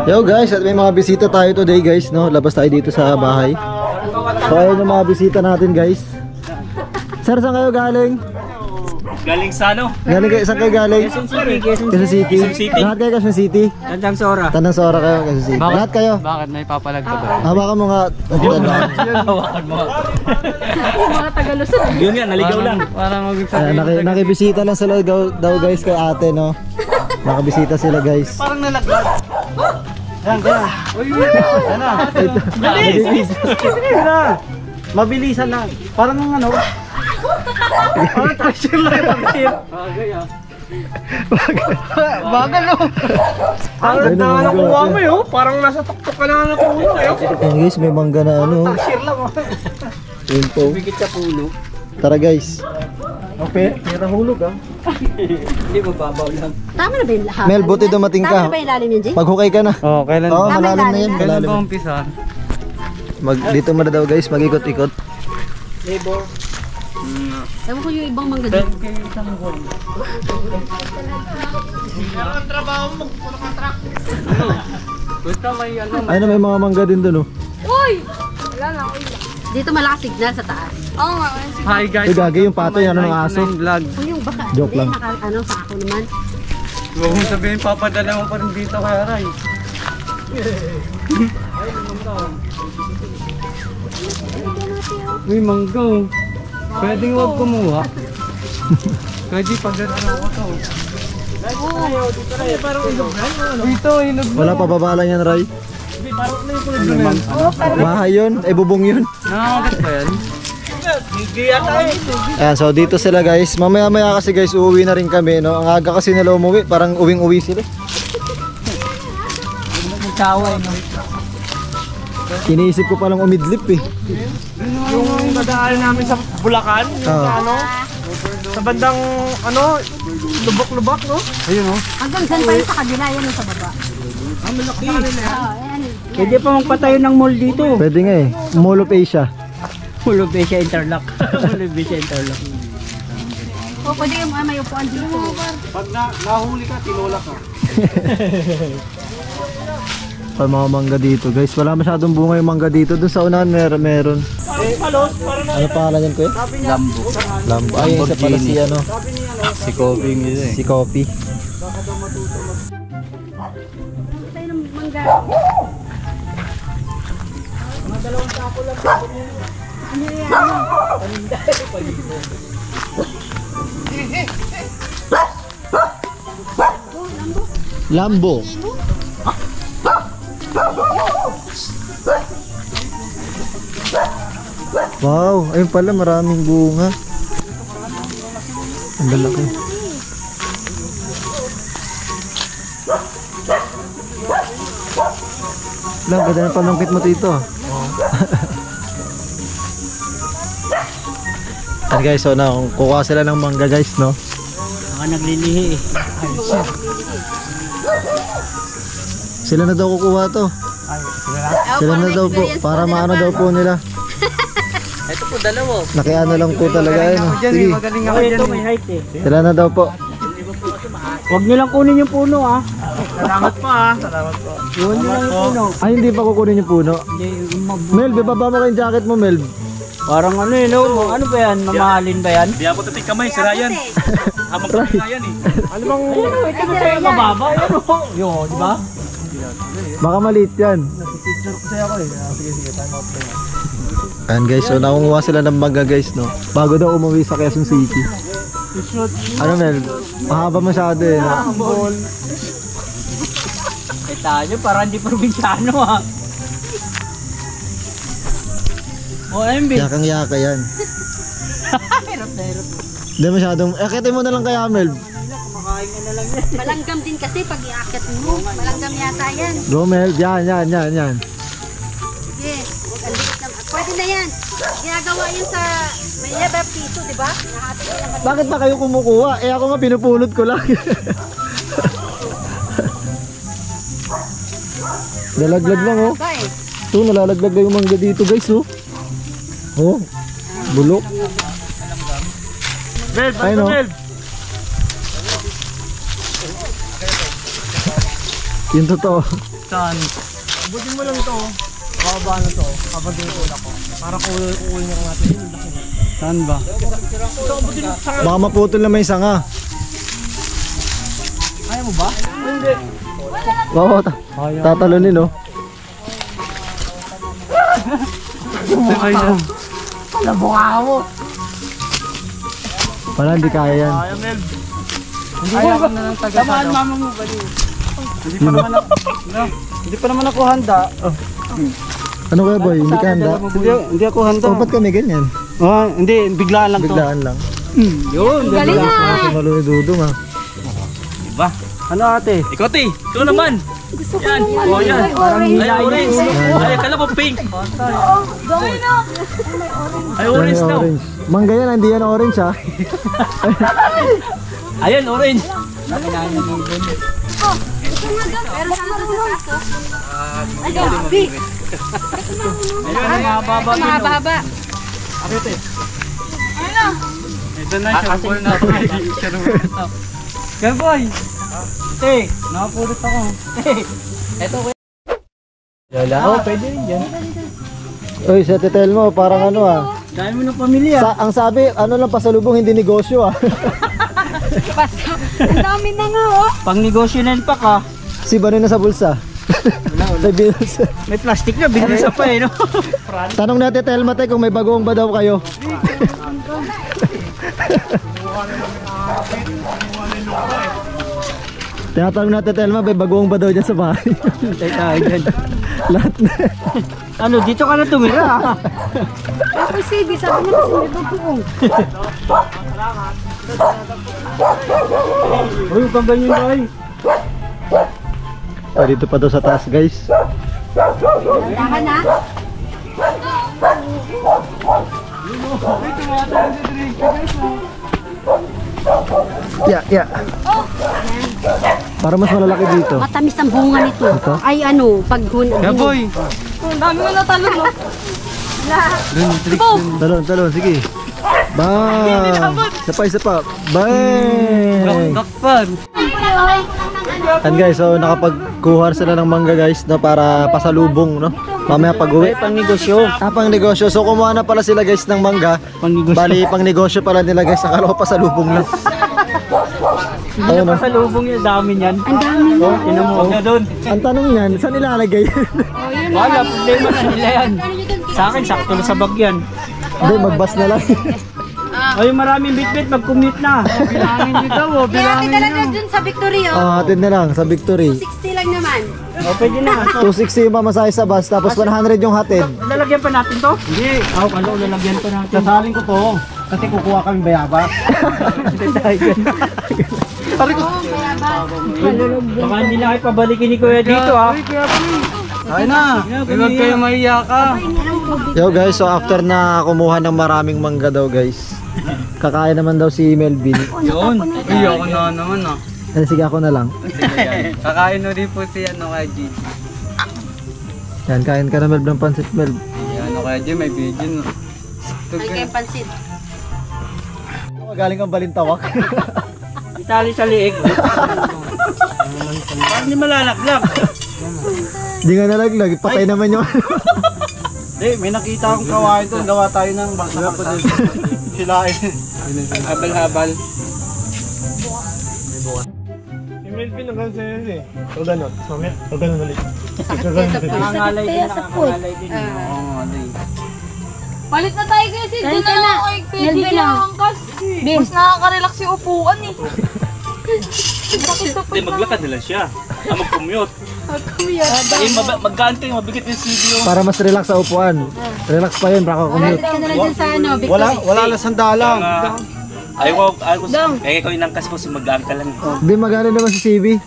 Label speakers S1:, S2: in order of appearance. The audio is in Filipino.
S1: Yo guys, at may mga bisita tayo today guys, no? Labas tayo dito sa bahay. So ayun yung mga bisita natin guys. Sir, saan kayo galing?
S2: Galing sa ano?
S1: Galing kayo, saan kayo galing? Quezon City. Lahat kayo Quezon City?
S3: Tandang Sora.
S1: Tandang Sora kayo, Quezon City. Lahat kayo?
S3: Bakit? May papalag ka ba?
S1: Hawakan mo nga.
S2: Hawakan mo.
S4: Mga Tagalusan.
S2: Yun yan, naligaw lang.
S3: Parang mag-sabihin.
S1: Nakibisita lang sila daw guys kay ate, no? Nakabisita sila guys.
S3: Parang nalaglag. Yan, yan. Uy, ano?
S1: Bilis!
S3: Mabilisan na. Parang ano? Parang treasure lang yung pagkir. Bagay ah. Bagal no? Ang ganda nga nakuha mo yun. Parang nasa tuktok ka na nakuha mo yun.
S1: Ayan guys, may mangga na ano.
S3: Treasure lang oh.
S1: Yun po.
S3: Bigit sa puno.
S1: Tara guys.
S3: Okay, pira hulog ah. Hindi mababaw lang.
S4: Tama na ba yung lahat?
S1: Mel, buti dumating
S4: Tama
S1: ka.
S4: na ba yung lalim yun, Jay?
S1: Maghukay ka na.
S3: Oh, kailan?
S1: Oo,
S4: Tama
S1: malalim na
S4: yung
S1: yan.
S4: lalim.
S3: Kailan
S1: Malalim.
S3: ba umpisa?
S1: Dito mo na daw guys, mag-ikot-ikot.
S3: Labor.
S4: Ewan ko yung ibang mangga dito.
S3: Ang trabaho mo, puno ka truck. Basta may ano.
S1: Ayun na, may mga mangga din doon oh.
S4: Uy! Wala na, uy. Dito malakas signal sa taas. Oo nga.
S3: Hi guys.
S1: Uy, gagi yung pato, yan, ano, ng aso?
S3: Vlog.
S4: Uy, yung baka.
S1: Joke lang.
S4: Ano, sa ako naman.
S3: Huwag mong sabihin, papadala mo pa rin dito kay Aray. Uy, manggaw. Pwedeng huwag kumuha. Pwede pagdadala ko to. Dito, ilog na.
S1: Wala pa baba lang yan, Ray.
S3: Parang na yung kulog na yan.
S1: Bahay yun, bubong yun.
S3: Nakakagat ba yan? Hindi yata eh.
S1: Ayan, so dito sila guys. Mamaya-maya kasi guys, uuwi na rin kami, no? Ang aga kasi nila umuwi, parang uwing-uwi sila.
S3: Magkaway, no?
S1: Iniisip ko palang umidlip eh.
S3: Yung nadaan namin sa Bulacan, yung ano, sa bandang, ano, lubak-lubak, no? Ayun, no?
S4: Hanggang dyan pa yun sa kabila, yan yung sa baba.
S3: Ang malaki.
S4: Oo, yan.
S3: Pwede pa magpatayo ng mall dito.
S1: Pwede nga eh. Mall of Asia.
S3: Mall of Asia Interlock. Mall of Asia Interlock.
S4: O, pwede yung may upuan dito.
S3: Pag nahuli ka, tinulak ka.
S1: Pa mga mangga dito guys. Wala masyadong bunga yung mangga dito. Doon sa unahan meron. Ano pangalan yan kuya?
S3: Lambo.
S1: Lambo. Ay, isa pala si ano.
S3: Si Kobe nito eh.
S1: Si Coffee.
S4: Tayo ng mangga. Ano yan?
S1: Lambo. Wow, ayun pala maraming bunga. Ang lalaki. Lang, ganda ng panungkit mo dito. And guys, so na kukuha sila ng mangga guys, no?
S3: Baka naglilihi eh.
S1: Sila na daw kukuha to. Sila na daw po, para maano daw po nila.
S3: Ito po, dalawa.
S1: Nakiano lang po talaga yun. Sige,
S3: Magaling ako dyan. May height eh.
S1: sila na daw po.
S3: Huwag nyo lang kunin yung puno ah. Salamat pa ah. Salamat po. Iwan nyo lang yung puno.
S1: Ay, hindi pa kukunin yung puno.
S3: Hindi,
S1: Mel, baba mo kayong jacket mo, Mel.
S3: parang ano eh, no? Ano ba yan? Mamahalin ba yan?
S2: Di ako tatik kamay, sira yan. Hamang kamay nga yan eh.
S3: Ano bang... Ito na sa'yo mababa. Ano? Yung, di ba?
S1: Baka maliit yan.
S3: Picture ko sa'yo ako eh. Sige, sige. Time out tayo.
S1: Ayan guys, so nakunguha sila ng mangga guys, no? Bago daw umuwi sa Quezon City. Ano Mel? Mahaba masyado eh, no?
S3: Eh tayo, parang di probinsyano ah. O, MB.
S1: Yakang-yaka yan.
S3: Hirap na hirap.
S1: Hindi masyadong... Akitin mo na lang kaya, Mel.
S3: Kumakain ka na lang yan.
S4: Malanggam din kasi pag iaakit mo. Malanggam yata yan.
S1: Go, Mel. Yan.
S4: Sige. Ang liit naman. Pwede na yan. Ginagawa yun sa may piso, di ba? Nahati ko naman.
S1: Bakit ba kayo kumukuha? Eh ako nga pinupulot ko lang. Nalaglag lang oh. Ito, nalalaglag na yung mangga dito guys oh. Oh, bulok.
S3: Mel,
S1: Ay, no?
S3: Mel.
S1: Yung totoo.
S3: Saan? Abutin mo lang ito. Bababa na to. Habang dinutulak ako. Para kuul niya natin. Saan ba? Ito, abutin mo sa...
S1: Baka maputol na may sanga.
S3: Kaya mo ba? Hindi.
S1: Oo, tatalunin oh.
S3: Nabuka mo.
S1: Wala, hindi kaya yan.
S3: Kaya, Mel. Ayaw ko na ng taga. Tamaan mama mo ba din? Hindi pa naman ako handa.
S1: Ano kaya boy, hindi ka handa?
S3: Hindi ako handa.
S1: Oh, ba't kami ganyan?
S3: Hindi, biglaan lang to.
S1: Biglaan lang.
S3: Yun,
S4: Galing na!
S1: Kasi malo ni Dudong ha.
S2: Diba?
S3: Ano ate?
S2: Ikaw, te. Ikaw naman.
S4: Gusto ko
S2: Yan.
S4: yung
S2: Oh, yan.
S4: orange.
S2: Ay, orange. Ay, akala ko pink.
S4: Gawin na!
S2: Ay, orange
S1: Yan,
S2: daw.
S1: orange. Mangga yan, hindi yan orange ha.
S2: Ayan, orange.
S4: Ito nga daw. Pero saan ito sa taas? Ay, grabe.
S2: Ayun, mababa.
S4: Mahaba.
S3: Ate.
S4: Ano?
S3: Ito na siya. Ball na ako. Kaya boy. Ate, nakapulot ako. Ito ko.
S1: Wala.
S3: Oh, pwede rin yan.
S1: Uy, sa titel mo, parang ano ah.
S3: Dahil mo ng pamilya.
S1: Ang sabi, ano lang pasalubong, hindi negosyo ah.
S4: Basta. Ang dami na nga oh.
S3: Pang negosyo na pa ka.
S1: Si Bano na sa bulsa. May binasa.
S3: May plastic na, binasa pa eh, no?
S1: Tanong natin Telma kung may bagoong ba daw kayo. Tinatanong natin Telma, may bagoong ba daw dyan sa bahay?
S3: Tayo tayo dyan.
S1: Lahat na.
S3: Ano, dito ka na tumira.
S4: Ako sabi niya kasi may bagoong.
S3: Uy, pang ganyan na eh.
S1: Oh, dito pa daw sa taas guys.
S4: Dahan na.
S1: Yeah. Para mas malalaki dito.
S4: Matamis ang bunga nito.
S1: Ito?
S4: Ay ano, pag
S3: boy.
S4: Ang dami nga natalo no. Lahat.
S1: Talon, sige. Bang! Isa pa. Bang!
S3: Dakpan.
S1: And guys, so nakapagkuha sila ng mangga guys no, para pasalubong no. Mamaya pag-uwi.
S3: Pang negosyo.
S1: Pang negosyo. So kumuha na pala sila guys ng mangga.
S3: Pang negosyo.
S1: Bali, pang negosyo pala nila guys. Akala ko pasalubong lang. Ayun no.
S3: Sa lubong yung dami niyan.
S4: Ang dami na.
S3: Oh, tinan mo. Na doon.
S1: Ang tanong niyan, saan nilalagay?
S3: Wala, problema na nila yan. Sa akin, sakto na sa bagyan.
S1: Hindi, magbas na lang.
S3: Ay, maraming bitbit, mag-commute na. Bilangin nyo daw, oh.
S4: Kaya
S3: Bilangin
S4: kita
S3: nyo.
S4: lang dun sa Victory oh.
S1: Hatid na lang sa Victory.
S4: 60 lang naman.
S3: Oh, pwede na.
S1: 260 yung mamasahe sa bus, tapos 100 yung hatid.
S3: Lalagyan pa natin to? Hindi. Ako, kalo, lalagyan pa natin.
S1: Sasalin ko to, kasi kukuha kami bayabas.
S3: Baka hindi na kayo pabalikin ni Kuya dito, ha? Ay na, huwag kayo maiyak ka.
S1: Yo guys, so after na kumuha ng maraming mangga daw guys, kakain naman daw si Melvin.
S3: Yun. Ay, ako na naman, ah.
S1: Sige, ako na lang.
S3: Kakain na rin po si ano kay Gigi.
S1: Yan, kain ka na Melv ng pansit Melv.
S3: Ano kaya Gigi, may video, no?
S4: Ay kayong pansit.
S1: Galing kang balintawak.
S3: Itali sa liig. Parang di malalaglag.
S1: Di nga nalaglag, patay naman yung
S3: Hindi, may nakita akong kawain doon. Gawa tayo ng balsa-balsa. Hilain. Habal-habal. Si Melvin hanggang sa yun eh. O gano'n. O gano'n ulit. Nangangalay din, nangangalay din. Nangangalay.
S5: Palit na tayo kasi doon na lang ako pwede
S4: Melvin,
S5: lang
S4: ah.
S5: angkas. Mas nakaka-relax yung upuan eh.
S2: Hindi, maglakad na lang siya. Mag-commute. Magkaan kayo, mabigat yung CD yung...
S1: para mas relax sa upuan. Relax pa yun, baka commute.
S4: Ka na lang dyan sa ano, Victory.
S3: Wala na sandalang.
S2: Ayaw ko, kaya ko inangkas ko si mag-aan ka lang.
S1: Di magana naman si CB.